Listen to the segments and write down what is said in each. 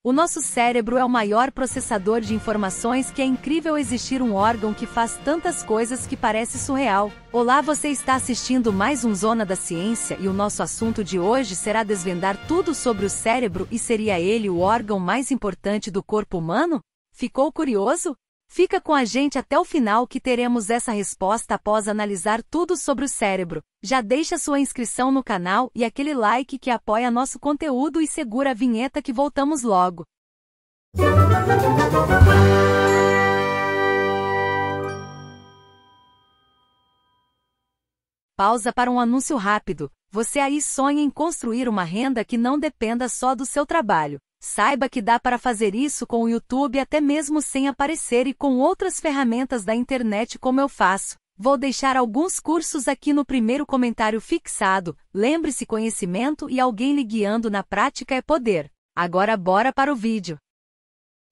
O nosso cérebro é o maior processador de informações que é incrível existir um órgão que faz tantas coisas que parece surreal. Olá, você está assistindo mais um Zona da Ciência e o nosso assunto de hoje será desvendar tudo sobre o cérebro e seria ele o órgão mais importante do corpo humano? Ficou curioso? Fica com a gente até o final que teremos essa resposta após analisar tudo sobre o cérebro. Já deixa sua inscrição no canal e aquele like que apoia nosso conteúdo e segura a vinheta que voltamos logo. Pausa para um anúncio rápido. Você aí sonha em construir uma renda que não dependa só do seu trabalho. Saiba que dá para fazer isso com o YouTube até mesmo sem aparecer e com outras ferramentas da internet como eu faço. Vou deixar alguns cursos aqui no primeiro comentário fixado. Lembre-se, conhecimento e alguém lhe guiando na prática é poder. Agora bora para o vídeo.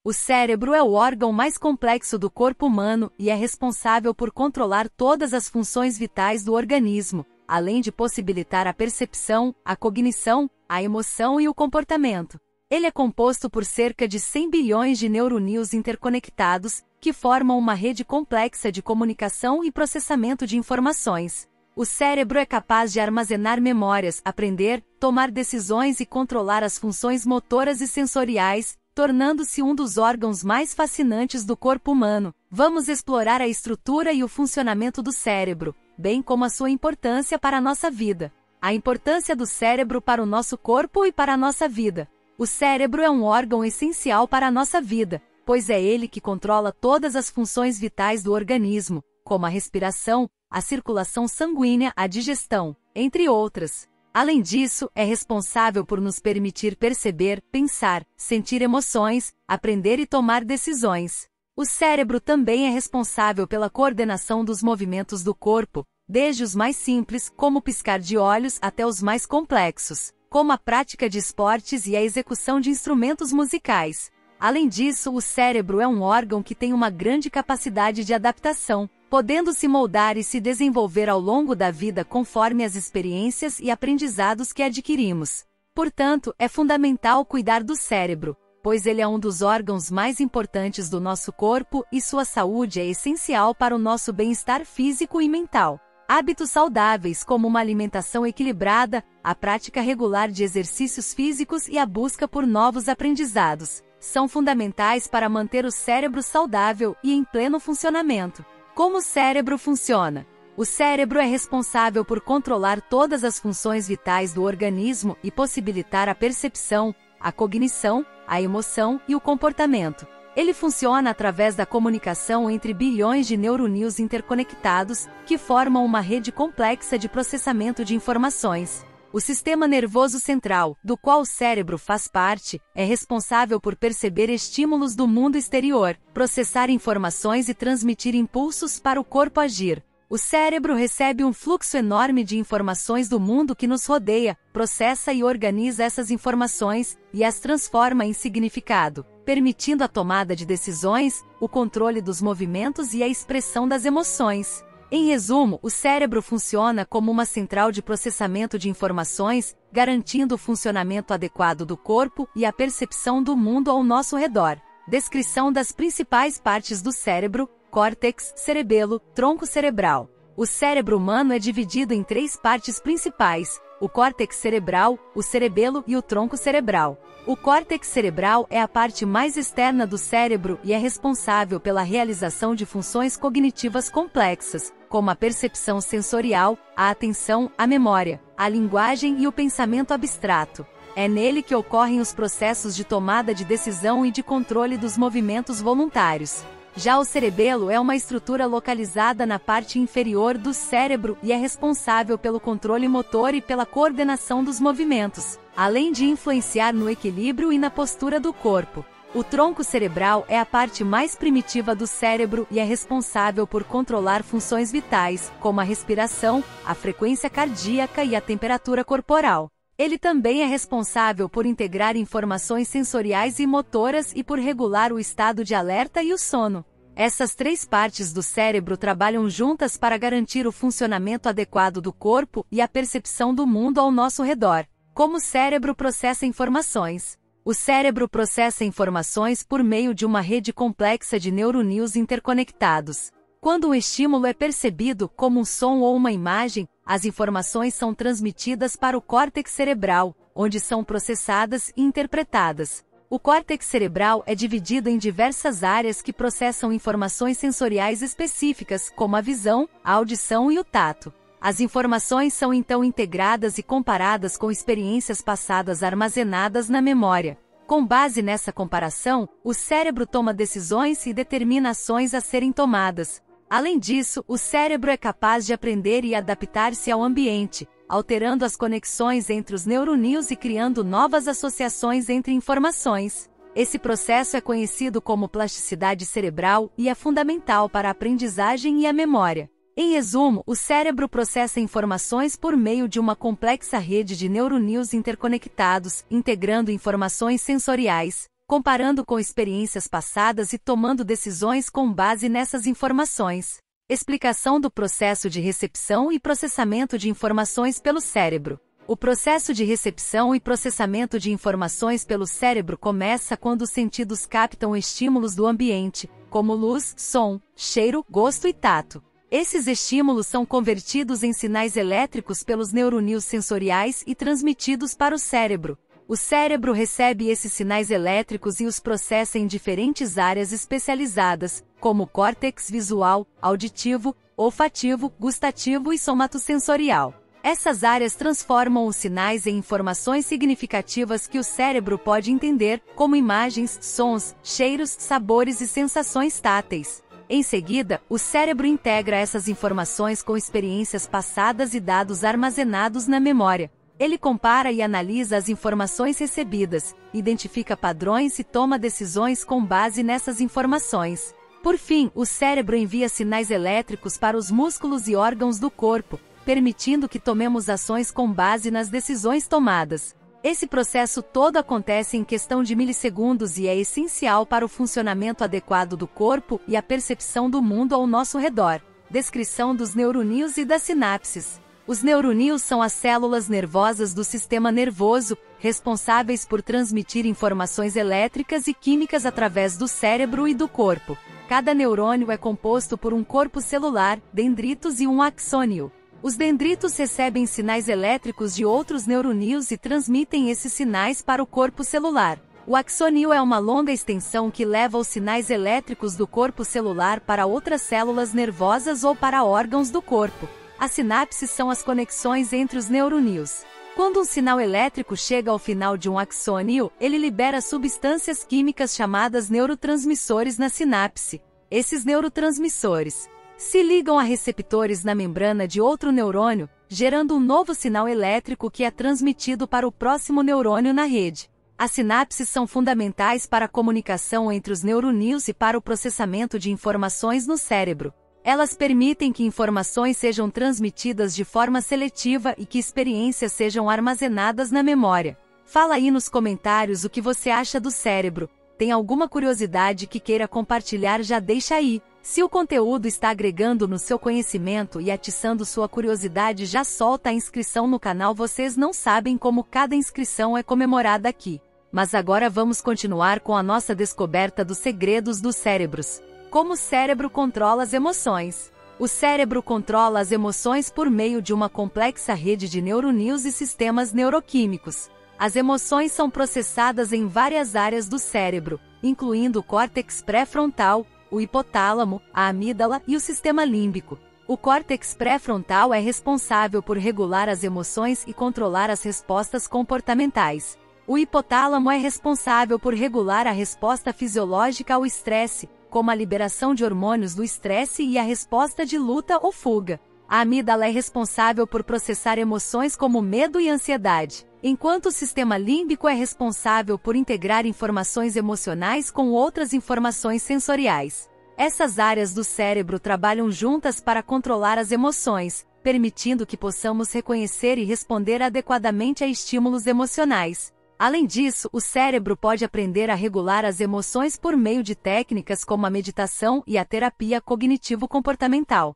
O cérebro é o órgão mais complexo do corpo humano e é responsável por controlar todas as funções vitais do organismo, além de possibilitar a percepção, a cognição, a emoção e o comportamento. Ele é composto por cerca de 100 bilhões de neurônios interconectados, que formam uma rede complexa de comunicação e processamento de informações. O cérebro é capaz de armazenar memórias, aprender, tomar decisões e controlar as funções motoras e sensoriais, tornando-se um dos órgãos mais fascinantes do corpo humano. Vamos explorar a estrutura e o funcionamento do cérebro, bem como a sua importância para a nossa vida. A importância do cérebro para o nosso corpo e para a nossa vida. O cérebro é um órgão essencial para a nossa vida, pois é ele que controla todas as funções vitais do organismo, como a respiração, a circulação sanguínea, a digestão, entre outras. Além disso, é responsável por nos permitir perceber, pensar, sentir emoções, aprender e tomar decisões. O cérebro também é responsável pela coordenação dos movimentos do corpo, desde os mais simples, como piscar de olhos, até os mais complexos, como a prática de esportes e a execução de instrumentos musicais. Além disso, o cérebro é um órgão que tem uma grande capacidade de adaptação, podendo se moldar e se desenvolver ao longo da vida conforme as experiências e aprendizados que adquirimos. Portanto, é fundamental cuidar do cérebro, pois ele é um dos órgãos mais importantes do nosso corpo e sua saúde é essencial para o nosso bem-estar físico e mental. Hábitos saudáveis como uma alimentação equilibrada, a prática regular de exercícios físicos e a busca por novos aprendizados são fundamentais para manter o cérebro saudável e em pleno funcionamento. Como o cérebro funciona? O cérebro é responsável por controlar todas as funções vitais do organismo e possibilitar a percepção, a cognição, a emoção e o comportamento. Ele funciona através da comunicação entre bilhões de neurônios interconectados, que formam uma rede complexa de processamento de informações. O sistema nervoso central, do qual o cérebro faz parte, é responsável por perceber estímulos do mundo exterior, processar informações e transmitir impulsos para o corpo agir. O cérebro recebe um fluxo enorme de informações do mundo que nos rodeia, processa e organiza essas informações e as transforma em significado, permitindo a tomada de decisões, o controle dos movimentos e a expressão das emoções. Em resumo, o cérebro funciona como uma central de processamento de informações, garantindo o funcionamento adequado do corpo e a percepção do mundo ao nosso redor. Descrição das principais partes do cérebro: córtex, cerebelo, tronco cerebral. O cérebro humano é dividido em 3 partes principais: o córtex cerebral, o cerebelo e o tronco cerebral. O córtex cerebral é a parte mais externa do cérebro e é responsável pela realização de funções cognitivas complexas, como a percepção sensorial, a atenção, a memória, a linguagem e o pensamento abstrato. É nele que ocorrem os processos de tomada de decisão e de controle dos movimentos voluntários. Já o cerebelo é uma estrutura localizada na parte inferior do cérebro e é responsável pelo controle motor e pela coordenação dos movimentos, além de influenciar no equilíbrio e na postura do corpo. O tronco cerebral é a parte mais primitiva do cérebro e é responsável por controlar funções vitais, como a respiração, a frequência cardíaca e a temperatura corporal. Ele também é responsável por integrar informações sensoriais e motoras e por regular o estado de alerta e o sono. Essas 3 partes do cérebro trabalham juntas para garantir o funcionamento adequado do corpo e a percepção do mundo ao nosso redor. Como o cérebro processa informações? O cérebro processa informações por meio de uma rede complexa de neuroníons interconectados. Quando um estímulo é percebido, como um som ou uma imagem, as informações são transmitidas para o córtex cerebral, onde são processadas e interpretadas. O córtex cerebral é dividido em diversas áreas que processam informações sensoriais específicas, como a visão, a audição e o tato. As informações são então integradas e comparadas com experiências passadas armazenadas na memória. Com base nessa comparação, o cérebro toma decisões e determina ações a serem tomadas. Além disso, o cérebro é capaz de aprender e adaptar-se ao ambiente, alterando as conexões entre os neuroníons e criando novas associações entre informações. Esse processo é conhecido como plasticidade cerebral e é fundamental para a aprendizagem e a memória. Em resumo, o cérebro processa informações por meio de uma complexa rede de neuroníons interconectados, integrando informações sensoriais, comparando com experiências passadas e tomando decisões com base nessas informações. Explicação do processo de recepção e processamento de informações pelo cérebro. O processo de recepção e processamento de informações pelo cérebro começa quando os sentidos captam estímulos do ambiente, como luz, som, cheiro, gosto e tato. Esses estímulos são convertidos em sinais elétricos pelos neuroníons sensoriais e transmitidos para o cérebro. O cérebro recebe esses sinais elétricos e os processa em diferentes áreas especializadas, como córtex visual, auditivo, olfativo, gustativo e somatosensorial. Essas áreas transformam os sinais em informações significativas que o cérebro pode entender, como imagens, sons, cheiros, sabores e sensações táteis. Em seguida, o cérebro integra essas informações com experiências passadas e dados armazenados na memória. Ele compara e analisa as informações recebidas, identifica padrões e toma decisões com base nessas informações. Por fim, o cérebro envia sinais elétricos para os músculos e órgãos do corpo, permitindo que tomemos ações com base nas decisões tomadas. Esse processo todo acontece em questão de milissegundos e é essencial para o funcionamento adequado do corpo e a percepção do mundo ao nosso redor. Descrição dos neuroníons e das sinapses. Os neuroníons são as células nervosas do sistema nervoso, responsáveis por transmitir informações elétricas e químicas através do cérebro e do corpo. Cada neurônio é composto por um corpo celular, dendritos e um axônio. Os dendritos recebem sinais elétricos de outros neuroníons e transmitem esses sinais para o corpo celular. O axônio é uma longa extensão que leva os sinais elétricos do corpo celular para outras células nervosas ou para órgãos do corpo. As sinapses são as conexões entre os neuroníons. Quando um sinal elétrico chega ao final de um axônio, ele libera substâncias químicas chamadas neurotransmissores na sinapse. Esses neurotransmissores se ligam a receptores na membrana de outro neurônio, gerando um novo sinal elétrico que é transmitido para o próximo neurônio na rede. As sinapses são fundamentais para a comunicação entre os neuroníons e para o processamento de informações no cérebro. Elas permitem que informações sejam transmitidas de forma seletiva e que experiências sejam armazenadas na memória. Fala aí nos comentários o que você acha do cérebro. Tem alguma curiosidade que queira compartilhar? Já deixa aí. Se o conteúdo está agregando no seu conhecimento e atiçando sua curiosidade, já solta a inscrição no canal. Vocês não sabem como cada inscrição é comemorada aqui. Mas agora vamos continuar com a nossa descoberta dos segredos dos cérebros. Como o cérebro controla as emoções. O cérebro controla as emoções por meio de uma complexa rede de neuroníons e sistemas neuroquímicos. As emoções são processadas em várias áreas do cérebro, incluindo o córtex pré-frontal, o hipotálamo, a amígdala e o sistema límbico. O córtex pré-frontal é responsável por regular as emoções e controlar as respostas comportamentais. O hipotálamo é responsável por regular a resposta fisiológica ao estresse, como a liberação de hormônios do estresse e a resposta de luta ou fuga. A amígdala é responsável por processar emoções como medo e ansiedade, enquanto o sistema límbico é responsável por integrar informações emocionais com outras informações sensoriais. Essas áreas do cérebro trabalham juntas para controlar as emoções, permitindo que possamos reconhecer e responder adequadamente a estímulos emocionais. Além disso, o cérebro pode aprender a regular as emoções por meio de técnicas como a meditação e a terapia cognitivo-comportamental.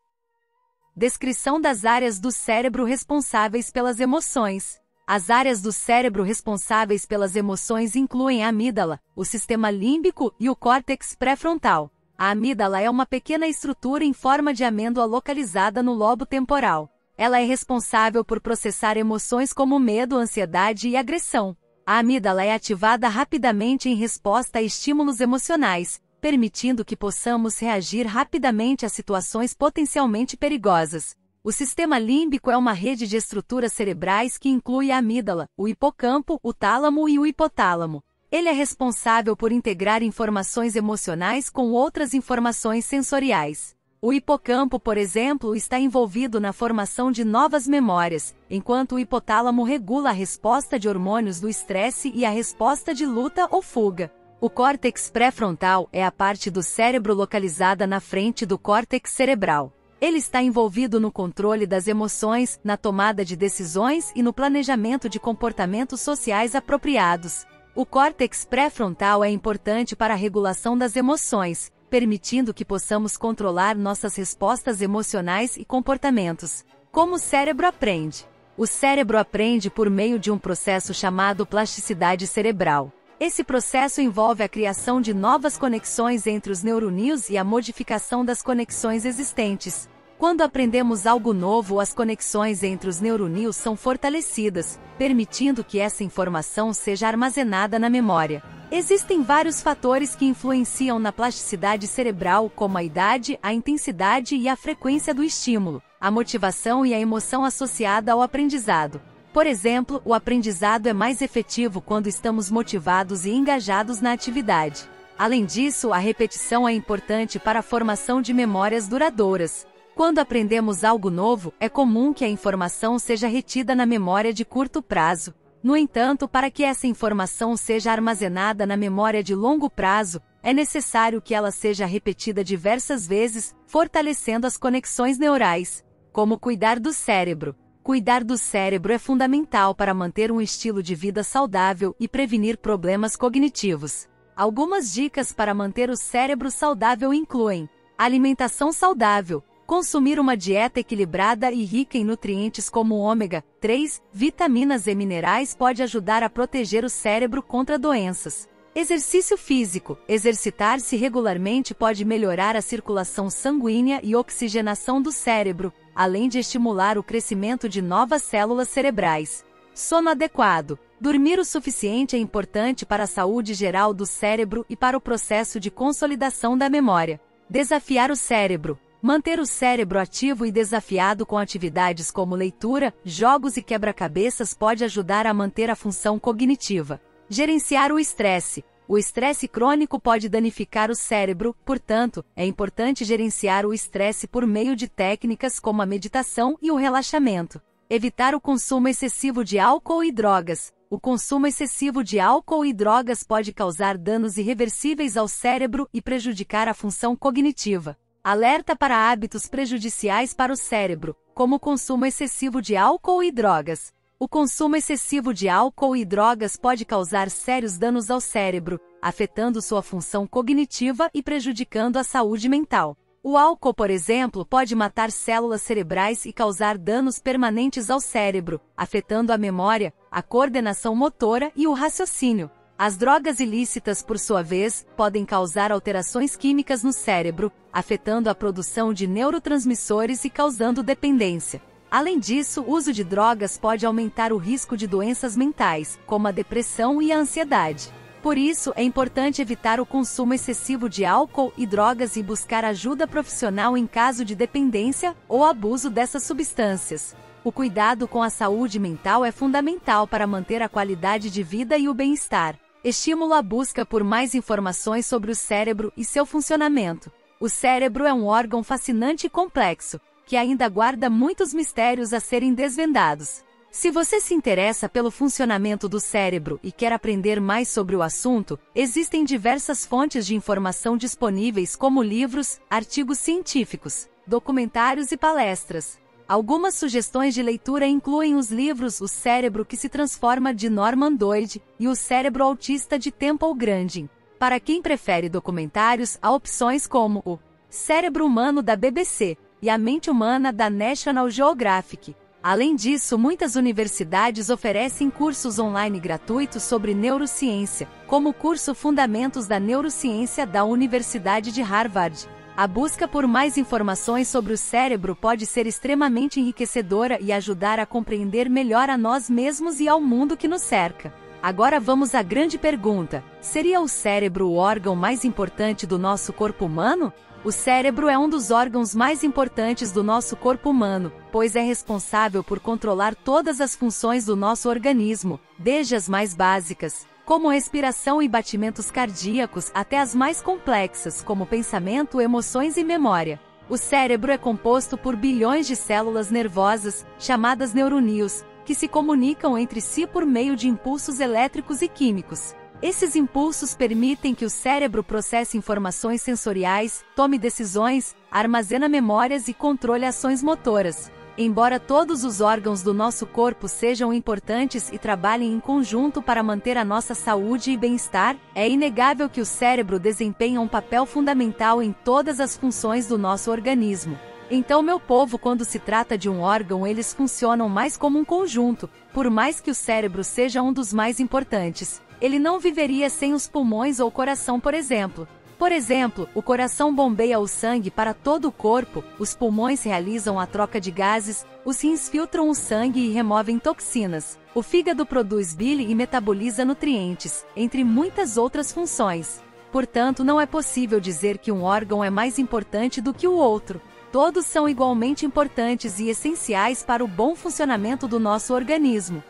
Descrição das áreas do cérebro responsáveis pelas emoções. As áreas do cérebro responsáveis pelas emoções incluem a amígdala, o sistema límbico e o córtex pré-frontal. A amígdala é uma pequena estrutura em forma de amêndoa localizada no lobo temporal. Ela é responsável por processar emoções como medo, ansiedade e agressão. A amígdala é ativada rapidamente em resposta a estímulos emocionais, permitindo que possamos reagir rapidamente a situações potencialmente perigosas. O sistema límbico é uma rede de estruturas cerebrais que inclui a amígdala, o hipocampo, o tálamo e o hipotálamo. Ele é responsável por integrar informações emocionais com outras informações sensoriais. O hipocampo, por exemplo, está envolvido na formação de novas memórias, enquanto o hipotálamo regula a resposta de hormônios do estresse e a resposta de luta ou fuga. O córtex pré-frontal é a parte do cérebro localizada na frente do córtex cerebral. Ele está envolvido no controle das emoções, na tomada de decisões e no planejamento de comportamentos sociais apropriados. O córtex pré-frontal é importante para a regulação das emoções, permitindo que possamos controlar nossas respostas emocionais e comportamentos. Como o cérebro aprende? O cérebro aprende por meio de um processo chamado plasticidade cerebral. Esse processo envolve a criação de novas conexões entre os neurônios e a modificação das conexões existentes. Quando aprendemos algo novo, as conexões entre os neurônios são fortalecidas, permitindo que essa informação seja armazenada na memória. Existem vários fatores que influenciam na plasticidade cerebral, como a idade, a intensidade e a frequência do estímulo, a motivação e a emoção associada ao aprendizado. Por exemplo, o aprendizado é mais efetivo quando estamos motivados e engajados na atividade. Além disso, a repetição é importante para a formação de memórias duradouras. Quando aprendemos algo novo, é comum que a informação seja retida na memória de curto prazo. No entanto, para que essa informação seja armazenada na memória de longo prazo, é necessário que ela seja repetida diversas vezes, fortalecendo as conexões neurais. Como cuidar do cérebro? Cuidar do cérebro é fundamental para manter um estilo de vida saudável e prevenir problemas cognitivos. Algumas dicas para manter o cérebro saudável incluem: alimentação saudável. Consumir uma dieta equilibrada e rica em nutrientes como ômega 3, vitaminas e minerais pode ajudar a proteger o cérebro contra doenças. Exercício físico. Exercitar-se regularmente pode melhorar a circulação sanguínea e oxigenação do cérebro, além de estimular o crescimento de novas células cerebrais. Sono adequado. Dormir o suficiente é importante para a saúde geral do cérebro e para o processo de consolidação da memória. Desafiar o cérebro. Manter o cérebro ativo e desafiado com atividades como leitura, jogos e quebra-cabeças pode ajudar a manter a função cognitiva. Gerenciar o estresse. O estresse crônico pode danificar o cérebro, portanto, é importante gerenciar o estresse por meio de técnicas como a meditação e o relaxamento. Evitar o consumo excessivo de álcool e drogas. O consumo excessivo de álcool e drogas pode causar danos irreversíveis ao cérebro e prejudicar a função cognitiva. Alerta para hábitos prejudiciais para o cérebro, como o consumo excessivo de álcool e drogas. O consumo excessivo de álcool e drogas pode causar sérios danos ao cérebro, afetando sua função cognitiva e prejudicando a saúde mental. O álcool, por exemplo, pode matar células cerebrais e causar danos permanentes ao cérebro, afetando a memória, a coordenação motora e o raciocínio. As drogas ilícitas, por sua vez, podem causar alterações químicas no cérebro, afetando a produção de neurotransmissores e causando dependência. Além disso, o uso de drogas pode aumentar o risco de doenças mentais, como a depressão e a ansiedade. Por isso, é importante evitar o consumo excessivo de álcool e drogas e buscar ajuda profissional em caso de dependência ou abuso dessas substâncias. O cuidado com a saúde mental é fundamental para manter a qualidade de vida e o bem-estar. Estímulo a busca por mais informações sobre o cérebro e seu funcionamento. O cérebro é um órgão fascinante e complexo, que ainda guarda muitos mistérios a serem desvendados. Se você se interessa pelo funcionamento do cérebro e quer aprender mais sobre o assunto, existem diversas fontes de informação disponíveis como livros, artigos científicos, documentários e palestras. Algumas sugestões de leitura incluem os livros O Cérebro que se Transforma, de Norman Doidge, e O Cérebro Autista, de Temple Grandin. Para quem prefere documentários, há opções como O Cérebro Humano, da BBC, e A Mente Humana, da National Geographic. Além disso, muitas universidades oferecem cursos online gratuitos sobre neurociência, como o curso Fundamentos da Neurociência da Universidade de Harvard. A busca por mais informações sobre o cérebro pode ser extremamente enriquecedora e ajudar a compreender melhor a nós mesmos e ao mundo que nos cerca. Agora vamos à grande pergunta: seria o cérebro o órgão mais importante do nosso corpo humano? O cérebro é um dos órgãos mais importantes do nosso corpo humano, pois é responsável por controlar todas as funções do nosso organismo, desde as mais básicas, como respiração e batimentos cardíacos, até as mais complexas, como pensamento, emoções e memória. O cérebro é composto por bilhões de células nervosas, chamadas neurônios, que se comunicam entre si por meio de impulsos elétricos e químicos. Esses impulsos permitem que o cérebro processe informações sensoriais, tome decisões, armazena memórias e controle ações motoras. Embora todos os órgãos do nosso corpo sejam importantes e trabalhem em conjunto para manter a nossa saúde e bem-estar, é inegável que o cérebro desempenha um papel fundamental em todas as funções do nosso organismo. Então, meu povo, quando se trata de um órgão, eles funcionam mais como um conjunto. Por mais que o cérebro seja um dos mais importantes, ele não viveria sem os pulmões ou coração, por exemplo. Por exemplo, o coração bombeia o sangue para todo o corpo, os pulmões realizam a troca de gases, os rins filtram o sangue e removem toxinas, o fígado produz bile e metaboliza nutrientes, entre muitas outras funções. Portanto, não é possível dizer que um órgão é mais importante do que o outro. Todos são igualmente importantes e essenciais para o bom funcionamento do nosso organismo.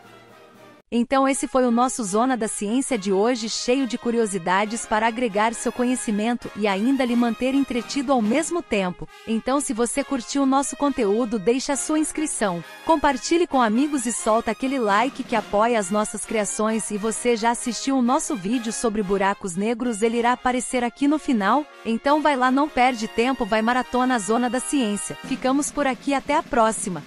Então esse foi o nosso Zona da Ciência de hoje, cheio de curiosidades para agregar seu conhecimento e ainda lhe manter entretido ao mesmo tempo. Então, se você curtiu o nosso conteúdo, deixe a sua inscrição, compartilhe com amigos e solta aquele like que apoia as nossas criações. E você já assistiu o nosso vídeo sobre buracos negros? Ele irá aparecer aqui no final. Então vai lá, não perde tempo, vai maratona a Zona da Ciência. Ficamos por aqui, até a próxima!